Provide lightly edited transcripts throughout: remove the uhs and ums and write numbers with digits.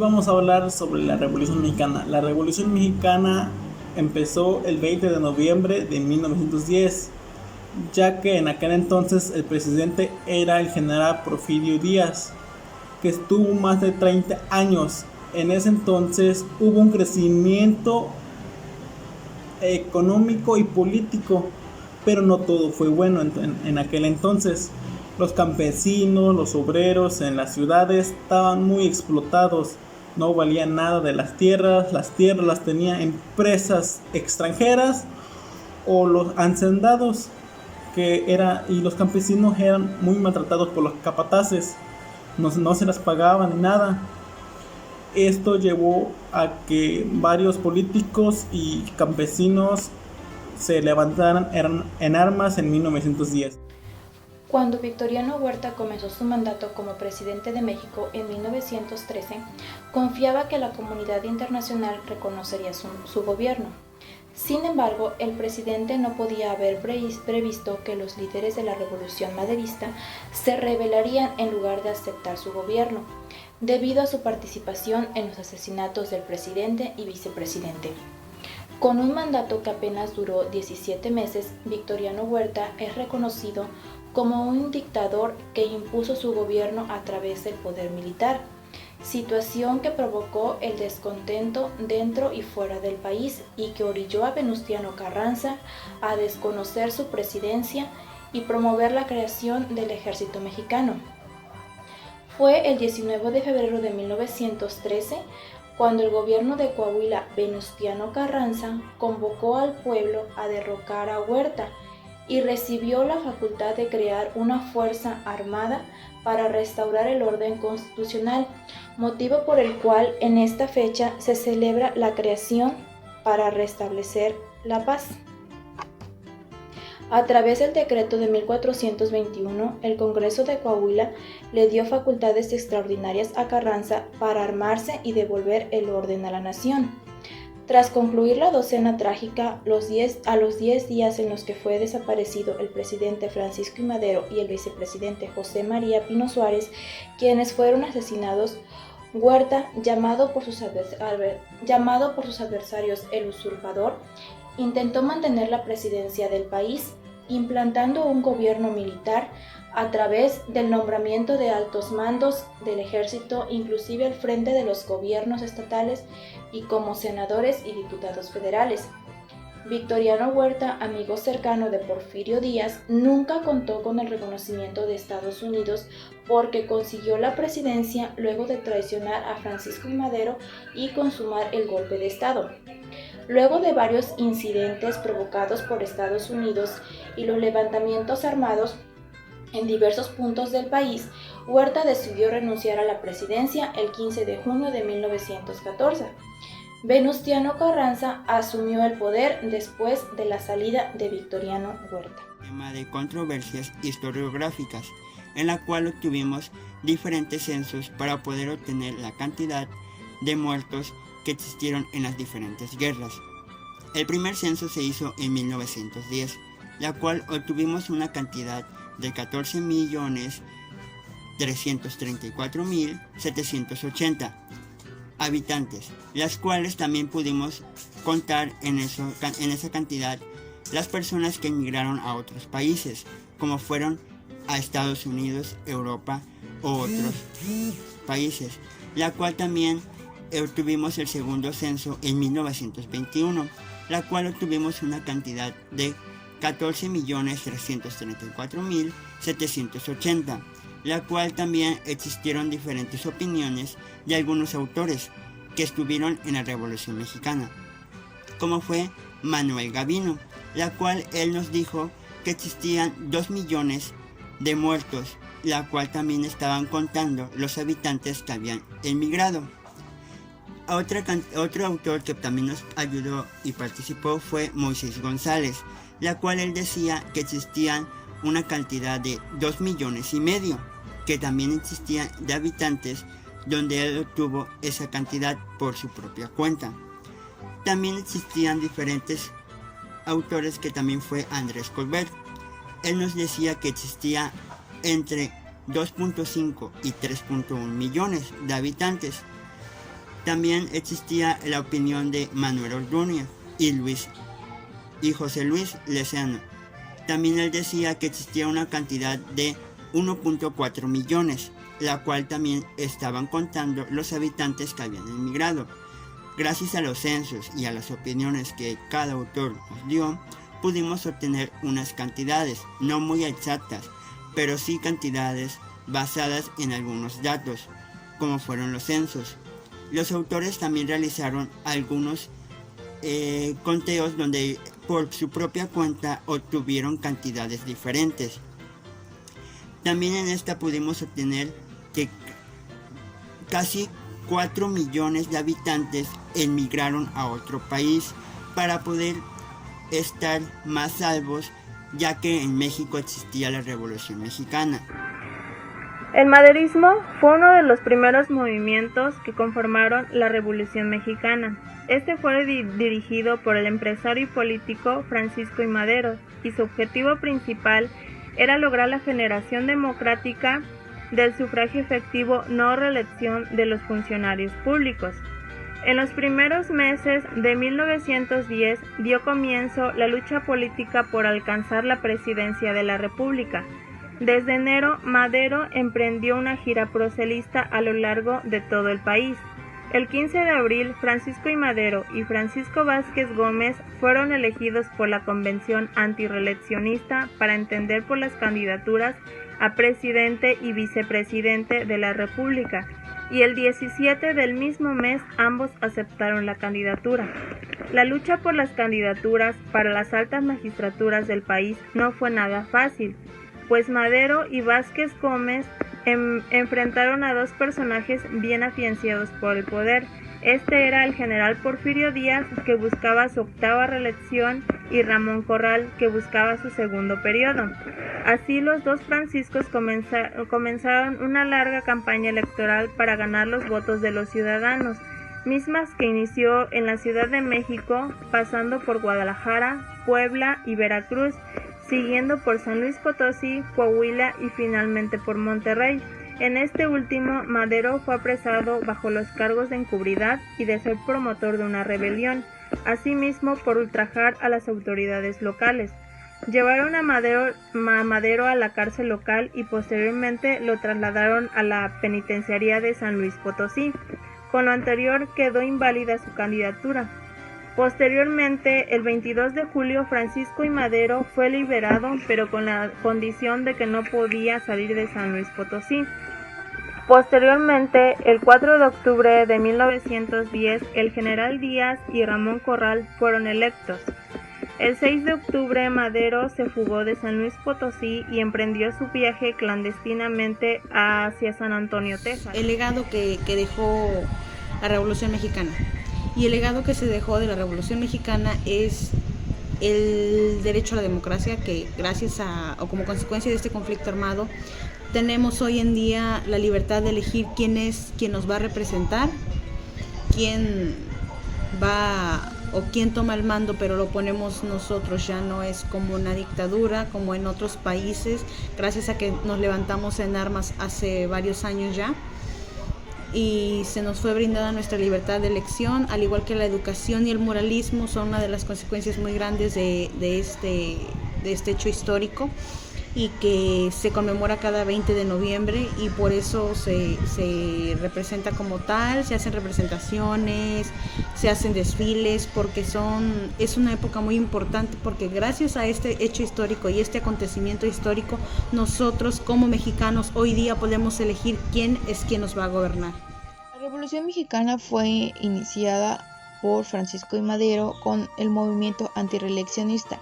vamos a hablar sobre la Revolución Mexicana. La Revolución Mexicana empezó el 20 de noviembre de 1910, ya que en aquel entonces el presidente era el general Porfirio Díaz, que estuvo más de 30 años. En ese entonces hubo un crecimiento económico y político, pero no todo fue bueno en aquel entonces. Los campesinos, los obreros en las ciudades estaban muy explotados, no valían nada de las tierras las tenían empresas extranjeras o los hacendados y los campesinos eran muy maltratados por los capataces, no se las pagaban ni nada. Esto llevó a que varios políticos y campesinos se levantaran en armas en 1910. Cuando Victoriano Huerta comenzó su mandato como presidente de México en 1913, confiaba que la comunidad internacional reconocería su gobierno. Sin embargo, el presidente no podía haber previsto que los líderes de la revolución maderista se rebelarían en lugar de aceptar su gobierno, debido a su participación en los asesinatos del presidente y vicepresidente. Con un mandato que apenas duró 17 meses, Victoriano Huerta es reconocido como un dictador que impuso su gobierno a través del poder militar, situación que provocó el descontento dentro y fuera del país y que orilló a Venustiano Carranza a desconocer su presidencia y promover la creación del Ejército Mexicano. Fue el 19 de febrero de 1913 cuando el gobierno de Coahuila, Venustiano Carranza, convocó al pueblo a derrocar a Huerta y recibió la facultad de crear una fuerza armada para restaurar el orden constitucional, motivo por el cual en esta fecha se celebra la creación para restablecer la paz. A través del decreto de 1421, el Congreso de Coahuila le dio facultades extraordinarias a Carranza para armarse y devolver el orden a la nación. Tras concluir la docena trágica, a los 10 días en los que fue desaparecido el presidente Francisco I. Madero y el vicepresidente José María Pino Suárez, quienes fueron asesinados, Huerta, llamado por sus adversarios el usurpador, intentó mantener la presidencia del país, implantando un gobierno militar a través del nombramiento de altos mandos del ejército, inclusive al frente de los gobiernos estatales y como senadores y diputados federales. Victoriano Huerta, amigo cercano de Porfirio Díaz, nunca contó con el reconocimiento de Estados Unidos porque consiguió la presidencia luego de traicionar a Francisco I. Madero y consumar el golpe de Estado. Luego de varios incidentes provocados por Estados Unidos y los levantamientos armados en diversos puntos del país, Huerta decidió renunciar a la presidencia el 15 de junio de 1914. Venustiano Carranza asumió el poder después de la salida de Victoriano Huerta. Tema de controversias historiográficas, en la cual obtuvimos diferentes censos para poder obtener la cantidad de muertos que existieron en las diferentes guerras. El primer censo se hizo en 1910, la cual obtuvimos una cantidad de 14.334.780 habitantes, las cuales también pudimos contar en esa cantidad las personas que emigraron a otros países, como fueron a Estados Unidos, Europa u otros países, la cual también obtuvimos el segundo censo en 1921, la cual obtuvimos una cantidad de 14.334.780, la cual también existieron diferentes opiniones de algunos autores que estuvieron en la Revolución Mexicana, como fue Manuel Gavino, la cual él nos dijo que existían 2 millones de muertos, la cual también estaban contando los habitantes que habían emigrado. Otro autor que también nos ayudó y participó fue Moisés González, la cual él decía que existían una cantidad de 2,5 millones, que también existían de habitantes, donde él obtuvo esa cantidad por su propia cuenta. También existían diferentes autores, que también fue Andrés Colbert. Él nos decía que existía entre 2.5 y 3.1 millones de habitantes. También existía la opinión de Manuel Orduña y José Luis Lezano. También él decía que existía una cantidad de 1.4 millones, la cual también estaban contando los habitantes que habían emigrado. Gracias a los censos y a las opiniones que cada autor nos dio, pudimos obtener unas cantidades, no muy exactas, pero sí cantidades basadas en algunos datos, como fueron los censos. Los autores también realizaron algunos conteos donde por su propia cuenta obtuvieron cantidades diferentes. También en esta pudimos obtener que casi 4 millones de habitantes emigraron a otro país para poder estar más salvos, ya que en México existía la Revolución Mexicana. El maderismo fue uno de los primeros movimientos que conformaron la Revolución Mexicana. Este fue dirigido por el empresario y político Francisco I. Madero, y su objetivo principal era lograr la generación democrática del sufragio efectivo, no reelección de los funcionarios públicos. En los primeros meses de 1910 dio comienzo la lucha política por alcanzar la presidencia de la República. Desde enero, Madero emprendió una gira proselista a lo largo de todo el país. El 15 de abril, Francisco I. Madero y Francisco Vázquez Gómez fueron elegidos por la Convención Antireeleccionista para entender por las candidaturas a presidente y vicepresidente de la República, y el 17 del mismo mes ambos aceptaron la candidatura. La lucha por las candidaturas para las altas magistraturas del país no fue nada fácil, pues Madero y Vázquez Gómez enfrentaron a dos personajes bien afianzados por el poder. Este era el general Porfirio Díaz, que buscaba su octava reelección, y Ramón Corral, que buscaba su segundo periodo. Así los dos Franciscos comenzaron una larga campaña electoral para ganar los votos de los ciudadanos, mismas que inició en la Ciudad de México, pasando por Guadalajara, Puebla y Veracruz, siguiendo por San Luis Potosí, Coahuila y finalmente por Monterrey. En este último, Madero fue apresado bajo los cargos de encubridad y de ser promotor de una rebelión, asimismo por ultrajar a las autoridades locales. Llevaron a Madero a la cárcel local y posteriormente lo trasladaron a la penitenciaría de San Luis Potosí. Con lo anterior quedó inválida su candidatura. Posteriormente, el 22 de julio, Francisco I. Madero fue liberado, pero con la condición de que no podía salir de San Luis Potosí. Posteriormente, el 4 de octubre de 1910, el general Díaz y Ramón Corral fueron electos. El 6 de octubre, Madero se fugó de San Luis Potosí y emprendió su viaje clandestinamente hacia San Antonio, Texas. El legado que dejó la Revolución Mexicana. Y el legado que se dejó de la Revolución Mexicana es el derecho a la democracia, que gracias a, o como consecuencia de este conflicto armado, tenemos hoy en día la libertad de elegir quién nos va a representar, quién va o quién toma el mando, pero lo ponemos nosotros. Ya no es como una dictadura como en otros países, gracias a que nos levantamos en armas hace varios años ya, y se nos fue brindada nuestra libertad de elección, al igual que la educación y el moralismo son una de las consecuencias muy grandes de este hecho histórico, y que se conmemora cada 20 de noviembre y por eso se representa como tal, se hacen representaciones, se hacen desfiles, porque es una época muy importante, porque gracias a este hecho histórico y este acontecimiento histórico, nosotros como mexicanos hoy día podemos elegir quién nos va a gobernar. La Revolución Mexicana fue iniciada por Francisco I. Madero con el movimiento antirreeleccionista.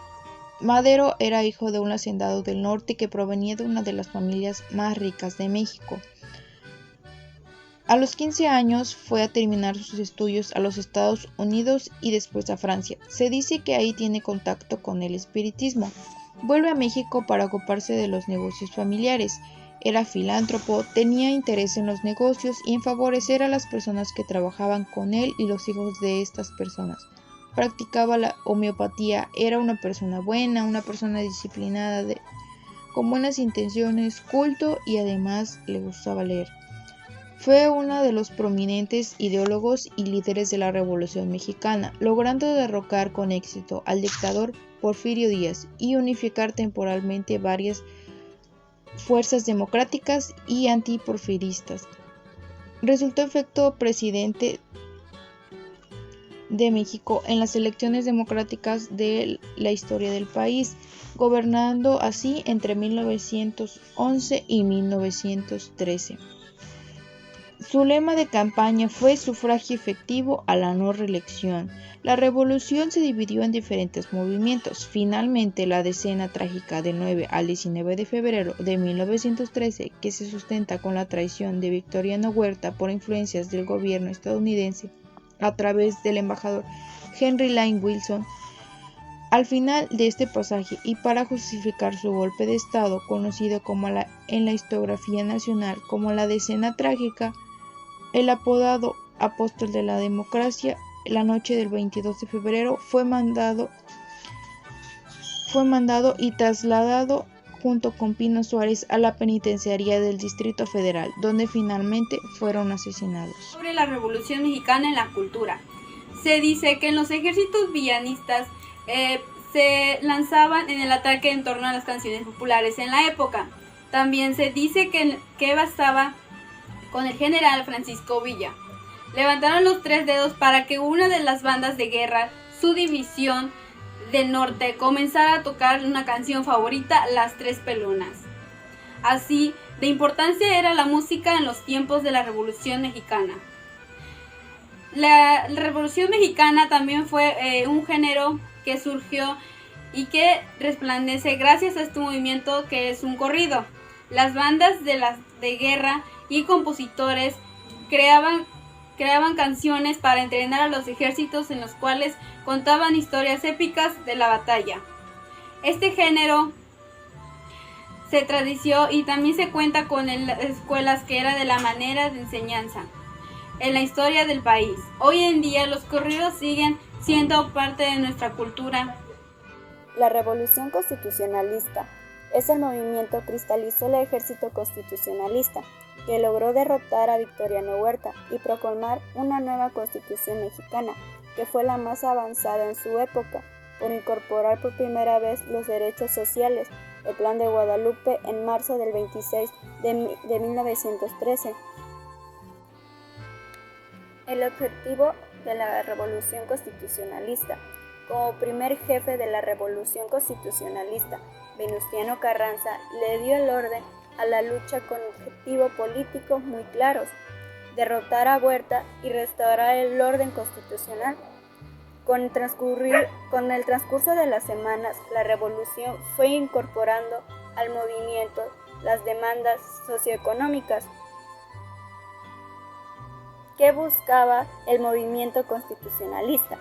Madero era hijo de un hacendado del norte que provenía de una de las familias más ricas de México. A los 15 años fue a terminar sus estudios a los Estados Unidos y después a Francia. Se dice que ahí tiene contacto con el espiritismo. Vuelve a México para ocuparse de los negocios familiares. Era filántropo, tenía interés en los negocios y en favorecer a las personas que trabajaban con él y los hijos de estas personas. Practicaba la homeopatía, era una persona buena, una persona disciplinada, con buenas intenciones, culto y además le gustaba leer. Fue uno de los prominentes ideólogos y líderes de la Revolución Mexicana, logrando derrocar con éxito al dictador Porfirio Díaz y unificar temporalmente varias fuerzas democráticas y antiporfiristas. Resultó electo presidente de México en las elecciones democráticas de la historia del país, gobernando así entre 1911 y 1913. Su lema de campaña fue sufragio efectivo a la no reelección. La revolución se dividió en diferentes movimientos. Finalmente, la decena trágica del 9 al 19 de febrero de 1913, que se sustenta con la traición de Victoriano Huerta por influencias del gobierno estadounidense a través del embajador Henry Lane Wilson. Al final de este pasaje, y para justificar su golpe de estado, conocido en la historiografía nacional como la decena trágica, el apodado apóstol de la democracia, la noche del 22 de febrero fue mandado y trasladado junto con Pino Suárez a la penitenciaría del Distrito Federal, donde finalmente fueron asesinados. Sobre la Revolución Mexicana en la cultura. Se dice que en los ejércitos villanistas se lanzaban en el ataque en torno a las canciones populares en la época. También se dice que bastaba con el general Francisco Villa. Levantaron los tres dedos para que una de las bandas de guerra, su división del norte, comenzara a tocar una canción favorita, Las Tres Pelonas. Así de importancia era la música en los tiempos de la Revolución Mexicana. La Revolución Mexicana también fue un género que surgió y que resplandece gracias a este movimiento que es un corrido. Las bandas de guerra y compositores creaban canciones para entrenar a los ejércitos, en los cuales contaban historias épicas de la batalla. Este género se tradició y también se cuenta con escuelas que era de la manera de enseñanza en la historia del país. Hoy en día los corridos siguen siendo parte de nuestra cultura. La Revolución Constitucionalista es el movimiento que cristalizó el ejército constitucionalista, que logró derrotar a Victoriano Huerta y proclamar una nueva Constitución mexicana, que fue la más avanzada en su época, por incorporar por primera vez los derechos sociales, el Plan de Guadalupe en marzo del 26 de 1913. El objetivo de la Revolución Constitucionalista. Como primer jefe de la Revolución Constitucionalista, Venustiano Carranza le dio el orden a la lucha con objetivos políticos muy claros: derrotar a Huerta y restaurar el orden constitucional. Con el transcurso de las semanas, la revolución fue incorporando al movimiento las demandas socioeconómicas que buscaba el movimiento constitucionalista.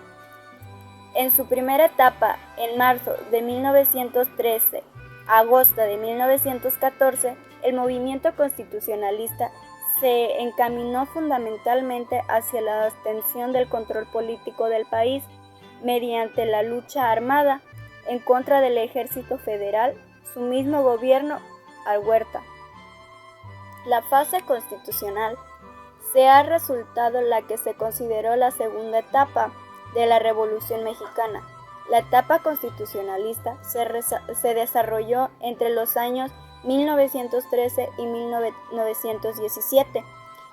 En su primera etapa, en marzo de 1913 a agosto de 1914, el movimiento constitucionalista se encaminó fundamentalmente hacia la obtención del control político del país mediante la lucha armada en contra del ejército federal, su mismo gobierno, al Huerta. La fase constitucional se ha resultado la que se consideró la segunda etapa de la Revolución Mexicana. La etapa constitucionalista se desarrolló entre los años 1913 y 1917.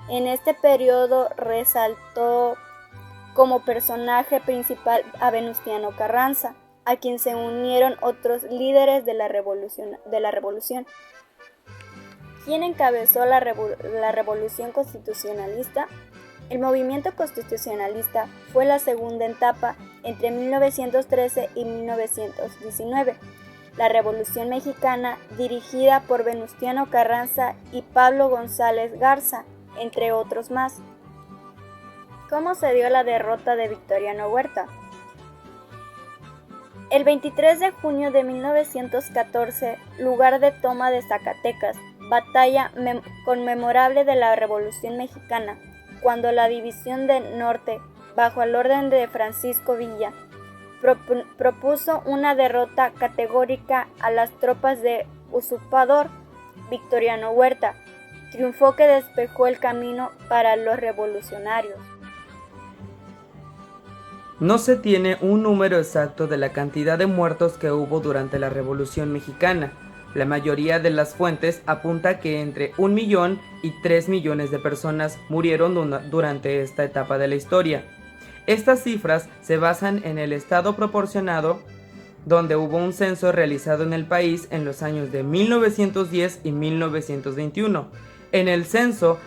En este periodo resaltó como personaje principal a Venustiano Carranza, a quien se unieron otros líderes de la revolución. ¿Quién encabezó la Revolución Constitucionalista? El movimiento constitucionalista fue la segunda etapa entre 1913 y 1919. La Revolución Mexicana, dirigida por Venustiano Carranza y Pablo González Garza, entre otros más. ¿Cómo se dio la derrota de Victoriano Huerta? El 23 de junio de 1914, lugar de toma de Zacatecas, batalla conmemorable de la Revolución Mexicana, cuando la División del Norte, bajo el orden de Francisco Villa, propuso una derrota categórica a las tropas de usurpador Victoriano Huerta, triunfo que despejó el camino para los revolucionarios. No se tiene un número exacto de la cantidad de muertos que hubo durante la Revolución Mexicana. La mayoría de las fuentes apunta que entre 1 millón y 3 millones de personas murieron durante esta etapa de la historia. Estas cifras se basan en el estado proporcionado, donde hubo un censo realizado en el país en los años de 1910 y 1921. En el censo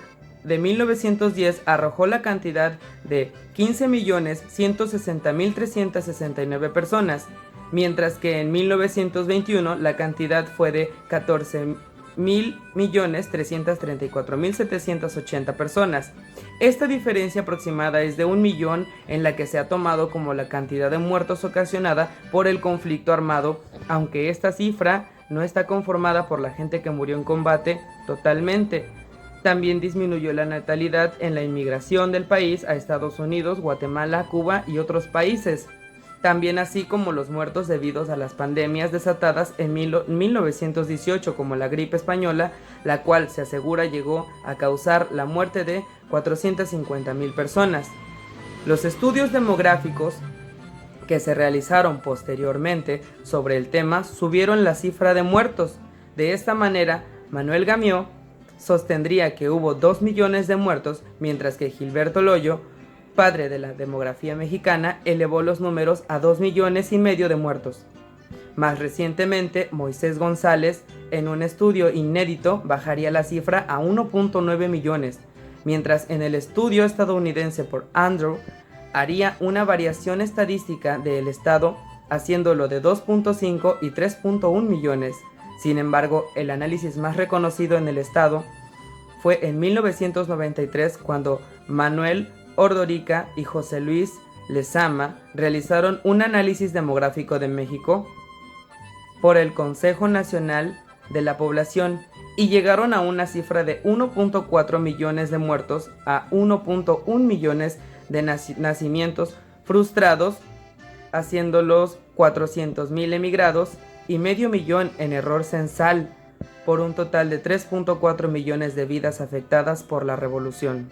de 1910 arrojó la cantidad de 15.160.369 personas, mientras que en 1921 la cantidad fue de 14.334.780 personas. Esta diferencia aproximada es de 1 millón, en la que se ha tomado como la cantidad de muertos ocasionada por el conflicto armado, aunque esta cifra no está conformada por la gente que murió en combate totalmente. También disminuyó la natalidad en la inmigración del país a Estados Unidos, Guatemala, Cuba y otros países. También así como los muertos debidos a las pandemias desatadas en 1918, como la gripe española, la cual se asegura llegó a causar la muerte de 450.000 personas. Los estudios demográficos que se realizaron posteriormente sobre el tema subieron la cifra de muertos. De esta manera, Manuel Gamió sostendría que hubo 2 millones de muertos, mientras que Gilberto Loyo, padre de la demografía mexicana, elevó los números a 2,5 millones de muertos. Más recientemente, Moisés González, en un estudio inédito, bajaría la cifra a 1.9 millones, mientras en el estudio estadounidense por Andrew haría una variación estadística del estado, haciéndolo de 2.5 y 3.1 millones. Sin embargo, el análisis más reconocido en el estado fue en 1993, cuando Manuel Ordorica y José Luis Lezama realizaron un análisis demográfico de México por el Consejo Nacional de la Población y llegaron a una cifra de 1.4 millones de muertos a 1.1 millones de nacimientos frustrados, haciéndolos 400.000 emigrados y 500.000 en error censal, por un total de 3.4 millones de vidas afectadas por la revolución.